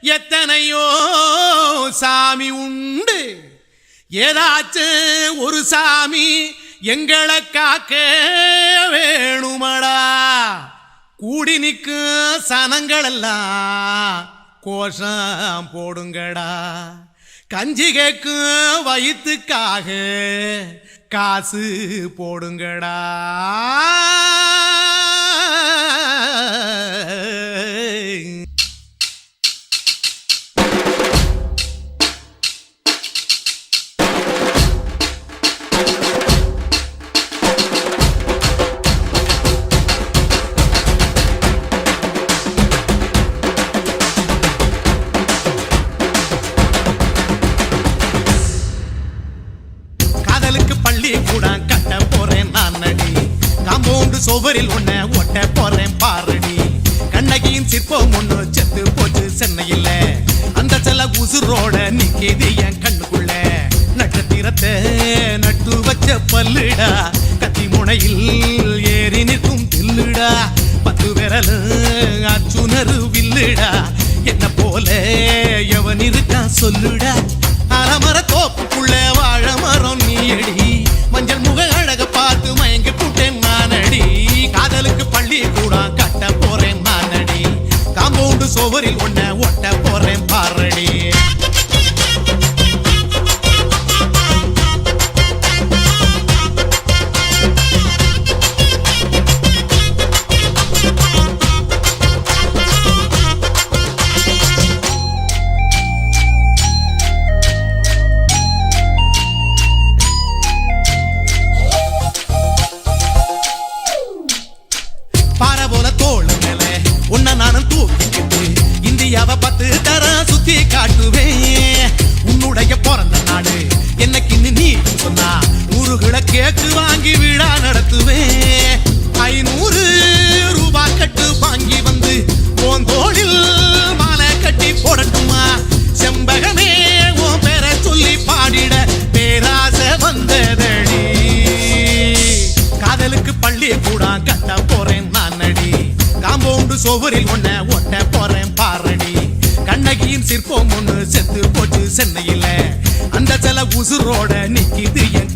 எத்தனையோ சாமி உண்டு, ஏதாச்சும் ஒரு சாமி எங்களை காக்க வேணுமடா. கூடி நிற்கும் சனங்களெல்லாம் கோஷம் போடுங்கடா. கஞ்சி கேக்கும் வயிற்றுக்காக காசு போடுங்கடா. பள்ளி கூட கட்ட போறேன் நான் அடி, காம்பவுண்டு சுவரில் ஒன்ன ஒட்ட போறேன் பாரடி. கண்ணகியின் சிற்பம் ஒண்ணு செத்து போச்சு சென்னையில், அந்த செல்ல உசுரோட நிக்கிது என் கண்ணுக்குள்ள. நட்சத்திரத்தை நட்டு வச்ச பல்லுடா, கத்தி முனையில் ஏறி நிற்கும் தில்லுடா. 10 விரல் அச்சுணரு வில்லுடா, என்ன போல எவன் இருக்கா சொல்லுடா. அலமர தோப்புக்குள்ள வாழ மரம் நீயடி, மஞ்சள் முக அழக பார்த்து மயங்கி புட்டேன் நானடி. காதலுக்கு பள்ளி கூட கட்ட போறேன் நானடி, காம்பவுண்டு சுவரில் ஒன்ன ஒட்ட போறேன் பாரடி. இந்தியாவை 10 தரம் சுத்தி காட்டுவேன். உன்னுடைய பிறந்த நாடு என்னைக்கு நீ சொன்னா 100 கேக்கு வாங்கி விழா நடத்துவேன். 500 ரூபாய் கட்டு வாங்கி வந்து உன் தோளில் மாலை கட்டி போடட்டுமா. செம்பகமே உன் பேரை சொல்லி பாடிட பேராசை வந்ததடி. காதலுக்கு பள்ளி கூட கட்ட போறேன் நான் அடி, காம்பவுண்டு சுவரில் ஒன்ன ஒட்ட போறேன் பாரடி. கண்ணகியின் சிற்பம் ஒண்ணு செத்து போச்சு சென்னையில், அந்த சில உசுரோட நிக்கிது என்